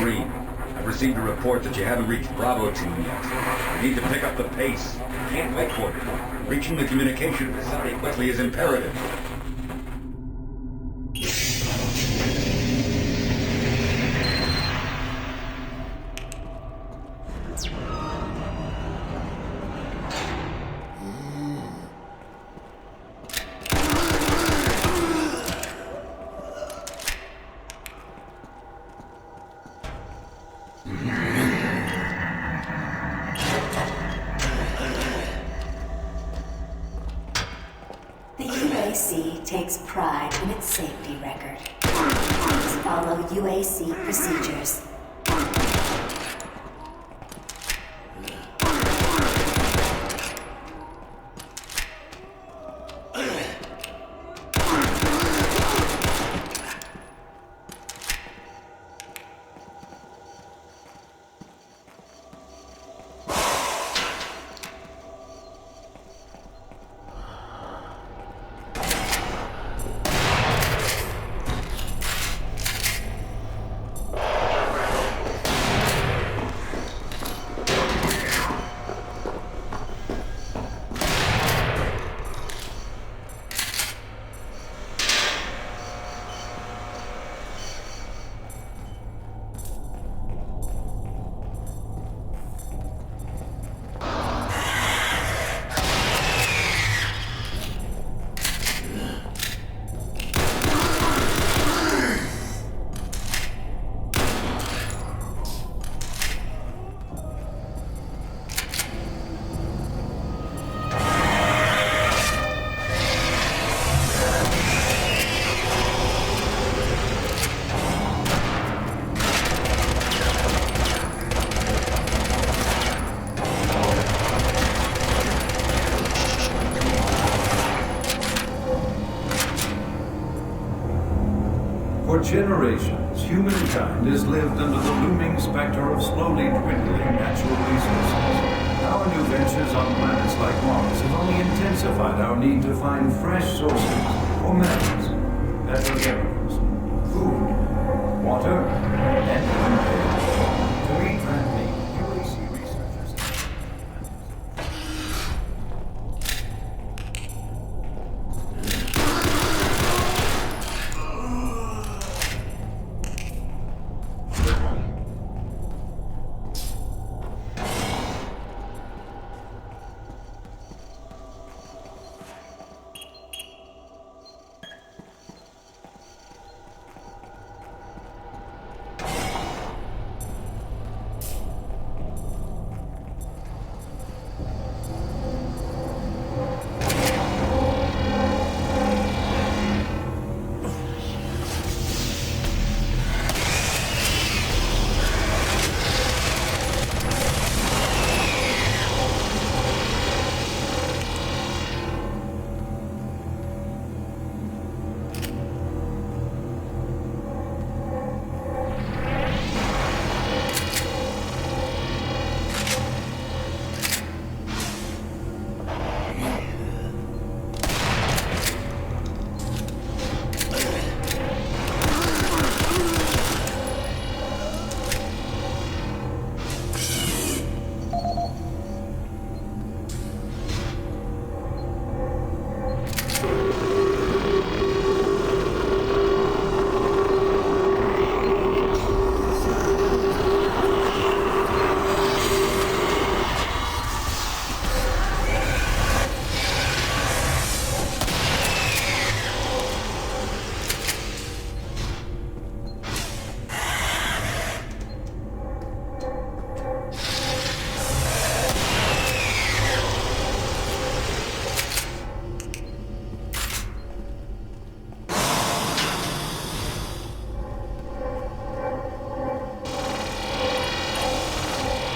Green. I've received a report that you haven't reached Bravo Team yet. You need to pick up the pace. Can't wait for it. Reaching the communication facility quickly is imperative. The UAC takes pride in its safety record. Please follow UAC procedures. For generations, humankind has lived under the looming specter of slowly dwindling natural resources. Our new ventures on planets like Mars have only intensified our need to find fresh sources for metals, petrochemicals, food, water, and repair. To meet that need, UAC researchers...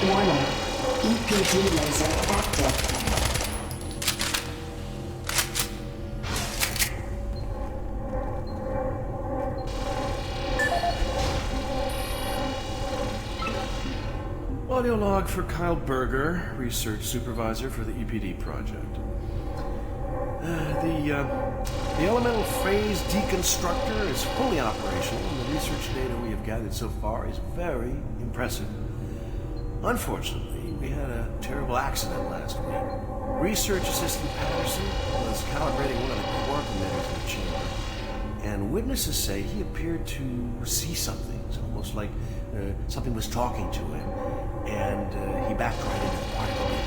Warning. EPD laser active. Audio log for Kyle Berger, research supervisor for the EPD project. The The elemental phase deconstructor is fully operational, and the research data we have gathered so far is very impressive. Unfortunately, we had a terrible accident last week. Research Assistant Patterson was calibrating one of the quark emitters in the chamber, and witnesses say he appeared to see something. It's almost like something was talking to him, and he backed right into the particle beam.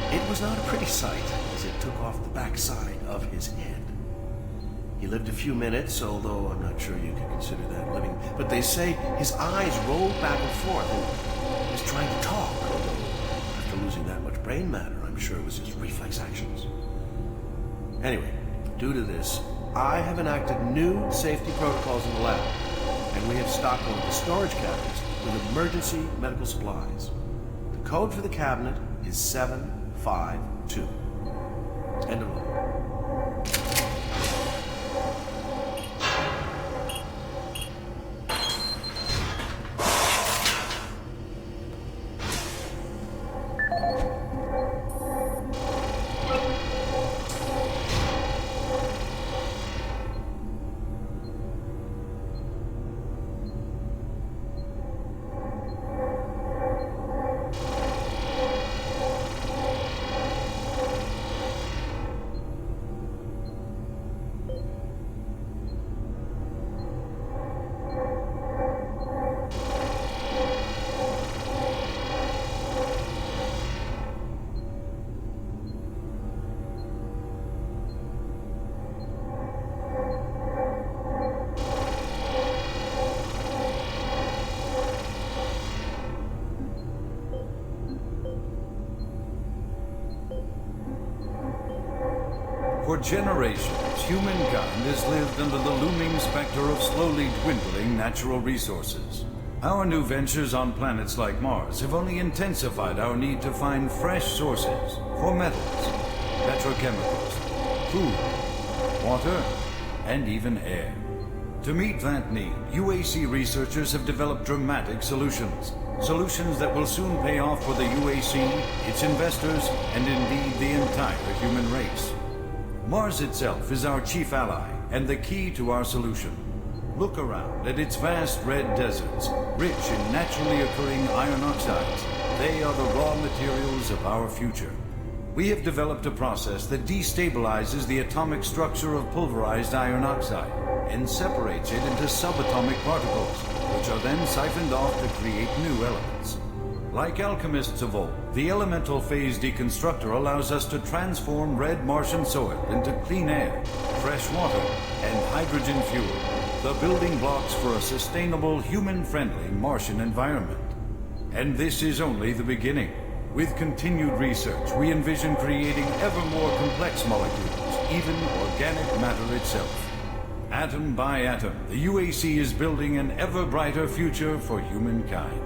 It was not a pretty sight, as it took off the backside of his head. He lived a few minutes, although I'm not sure you can consider that living. But they say his eyes rolled back and forth, and he was trying to talk, although after losing that much brain matter, I'm sure it was his reflex actions. Anyway, due to this, I have enacted new safety protocols in the lab, and we have stocked one of the storage cabinets with emergency medical supplies. The code for the cabinet is 752. End of line. For generations, humankind has lived under the looming specter of slowly dwindling natural resources. Our new ventures on planets like Mars have only intensified our need to find fresh sources for metals, petrochemicals, food, water, and even air. To meet that need, UAC researchers have developed dramatic solutions. Solutions that will soon pay off for the UAC, its investors, and indeed the entire human race. Mars itself is our chief ally and the key to our solution. Look around at its vast red deserts, rich in naturally occurring iron oxides. They are the raw materials of our future. We have developed a process that destabilizes the atomic structure of pulverized iron oxide and separates it into subatomic particles, which are then siphoned off to create new elements. Like alchemists of old, the elemental phase deconstructor allows us to transform red Martian soil into clean air, fresh water, and hydrogen fuel, the building blocks for a sustainable, human-friendly Martian environment. And this is only the beginning. With continued research, we envision creating ever more complex molecules, even organic matter itself. Atom by atom, the UAC is building an ever brighter future for humankind.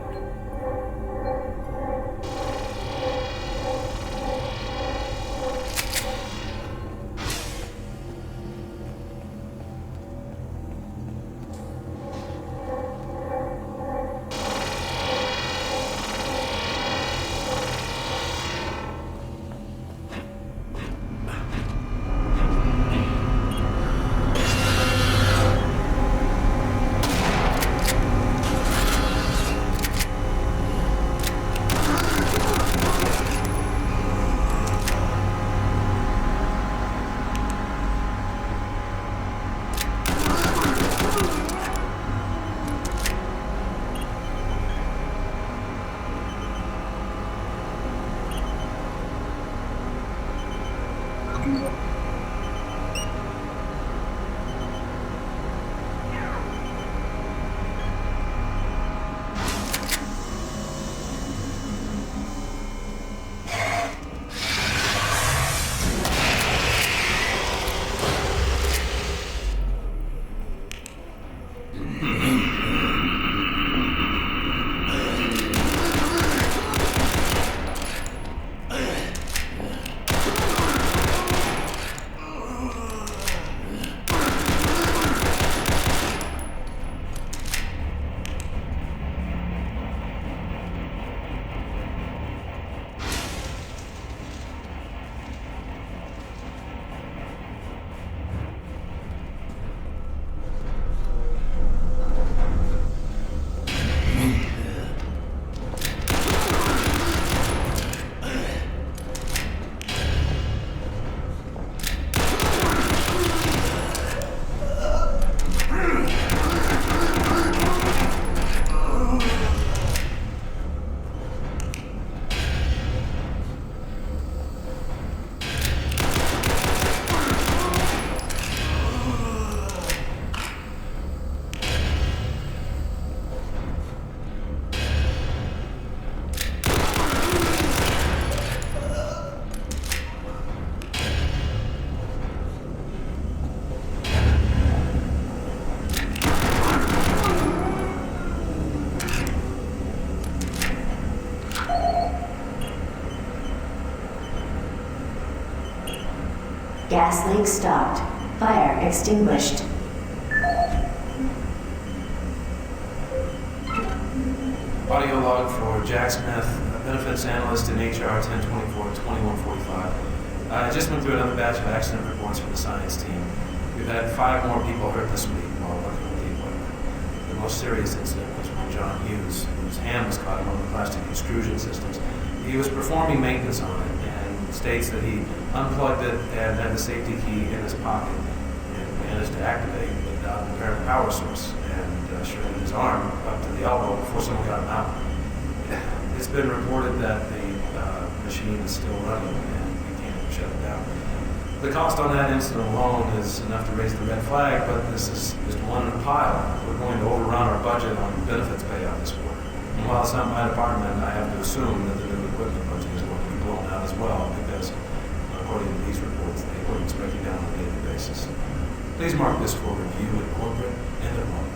Gas leak stopped. Fire extinguished. Audio log for Jack Smith, benefits analyst in HR 1024-2145. I just went through another batch of accident reports for the science team. We've had 5 more people hurt this week while working with the equipment. The most serious incident was when John Hughes, whose hand was caught among the plastic extrusion systems. He was performing maintenance on it and states that he unplugged it and had the safety key in his pocket and managed to activate without an apparent power source and shredded his arm up to the elbow before someone got him out. It's been reported that the machine is still running and we can't shut it down. The cost on that incident alone is enough to raise the red flag, but this is just one in a pile. We're going to overrun our budget on benefits payout this quarter. And while it's not my department, I have to assume that the new equipment budget is going to be blown out as well, because according to these reports, the equipment's breaking down on a daily basis. Please mark this for review at corporate and at home.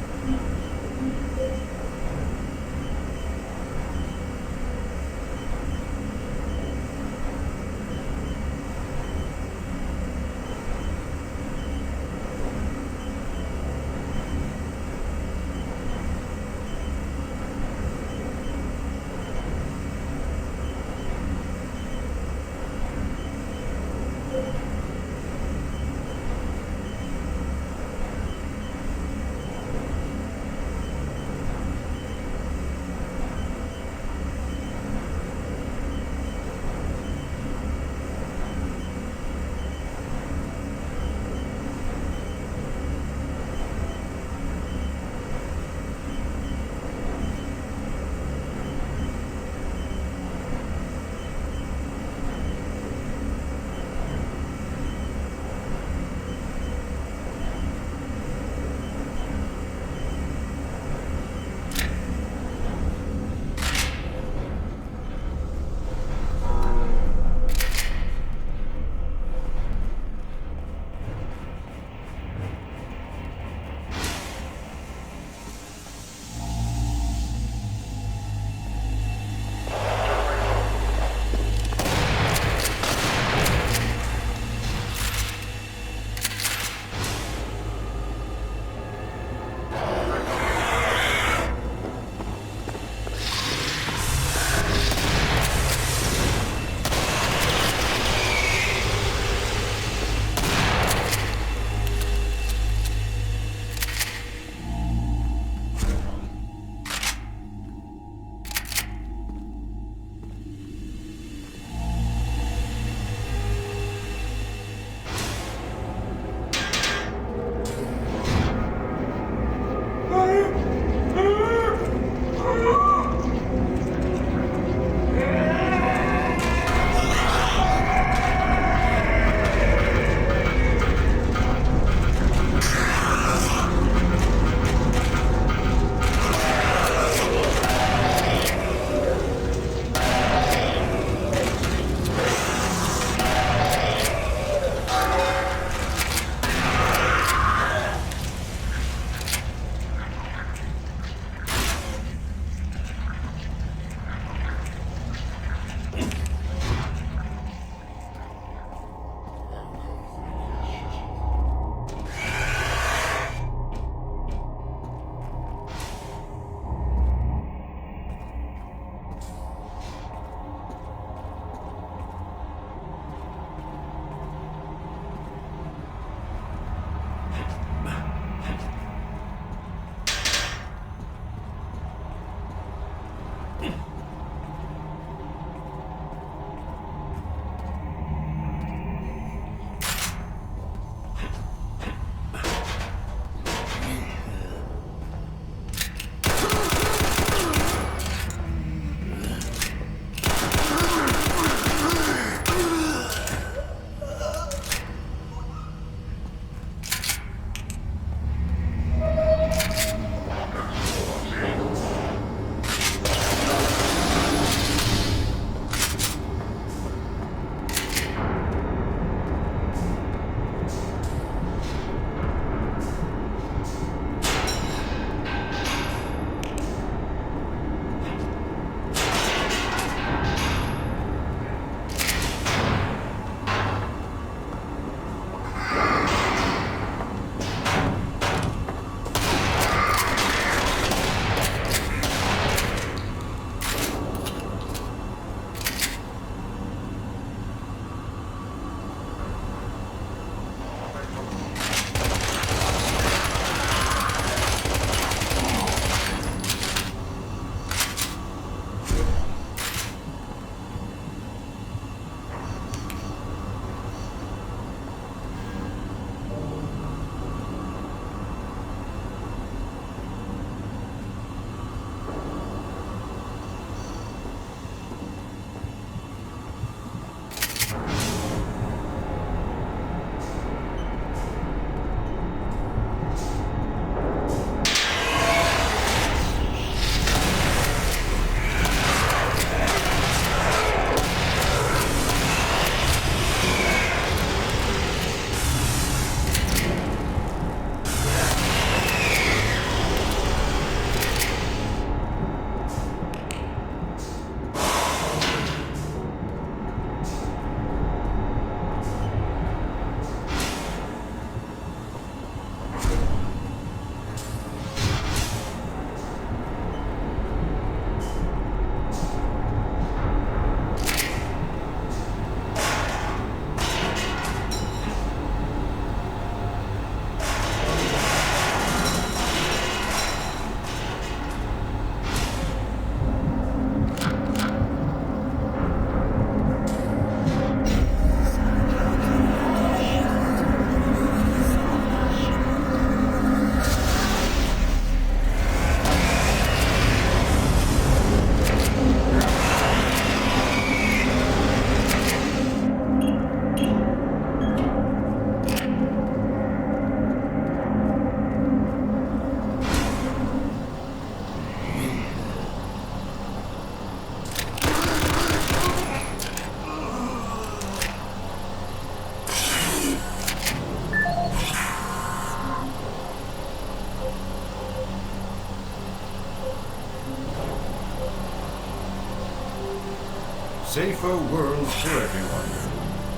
safer worlds for everyone.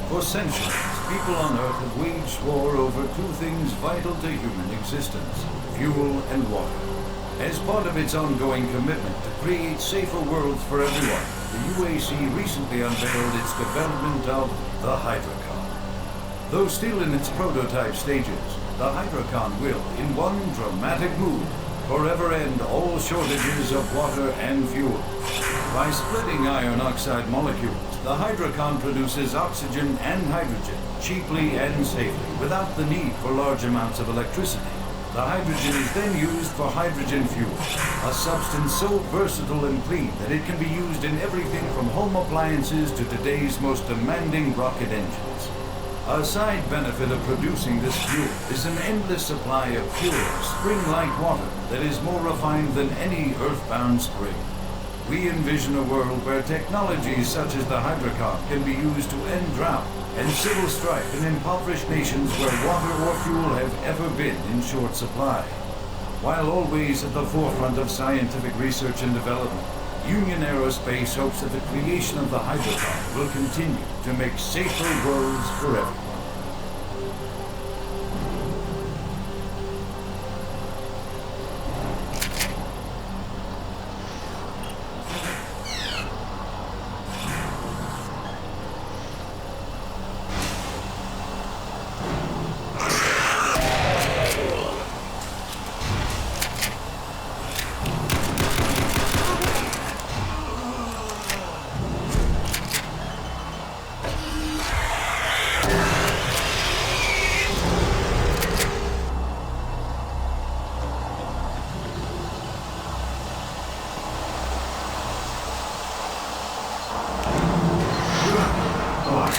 For centuries, people on Earth have waged war over two things vital to human existence: fuel and water. As part of its ongoing commitment to create safer worlds for everyone, the UAC recently unveiled its development of the Hydrocon. Though still in its prototype stages, the Hydrocon will, in one dramatic move, forever end all shortages of water and fuel. By splitting iron oxide molecules, the Hydrocon produces oxygen and hydrogen cheaply and safely, without the need for large amounts of electricity. The hydrogen is then used for hydrogen fuel, a substance so versatile and clean that it can be used in everything from home appliances to today's most demanding rocket engines. A side benefit of producing this fuel is an endless supply of pure, spring-like water that is more refined than any earthbound spring. We envision a world where technologies such as the Hydrocon can be used to end drought and civil strife in impoverished nations where water or fuel have ever been in short supply. While always at the forefront of scientific research and development, Union Aerospace hopes that the creation of the Hydrocon will continue to make safer worlds for everyone.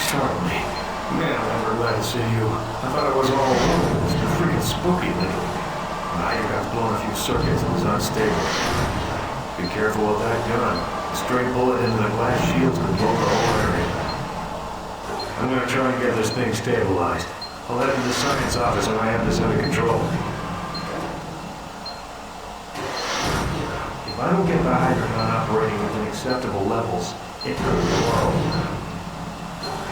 Startled me. Man, I'm never glad to see you. I thought it was all over. It's been freaking spooky lately. Hydrocon's blown a few circuits and is unstable. Be careful with that gun. A stray bullet into the glass shields could blow the whole area. I'm gonna try and get this thing stabilized. I'll head to the science office when I have this under control. If I don't get the Hydrocon operating within acceptable levels, it could blow.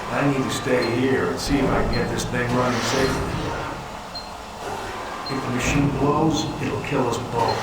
I need to stay here and see if I can get this thing running safely. If the machine blows, it'll kill us both.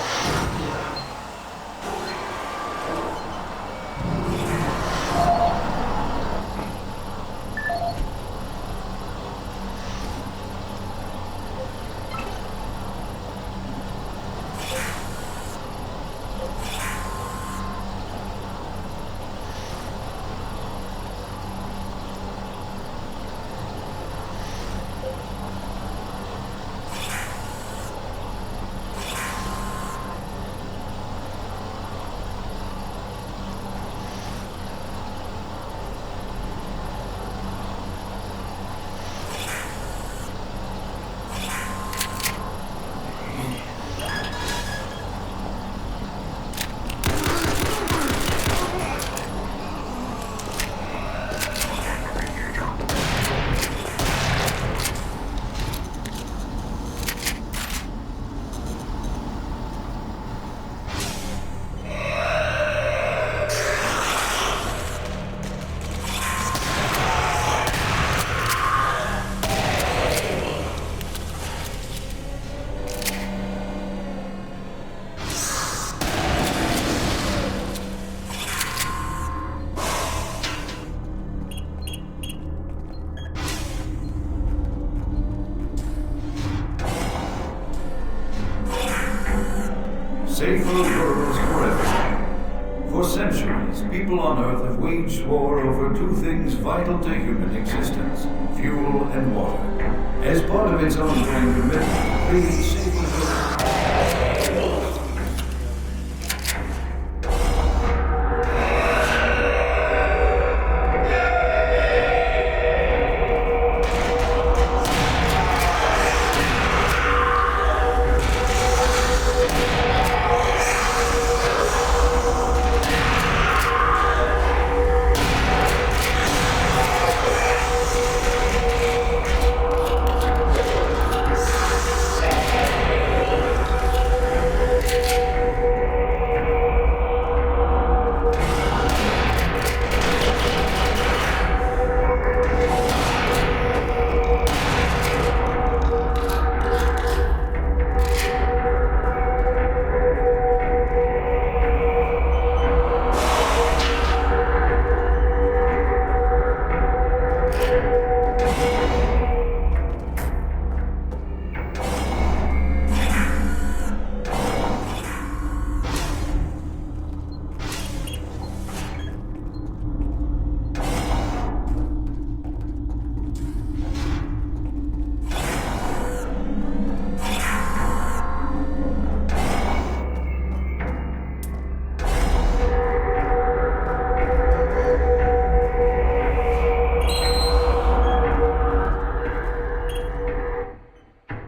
Safer worlds for everyone. For centuries, people on Earth have waged war over two things vital to human existence: fuel and water. As part of its ongoing commitment to create safer worlds,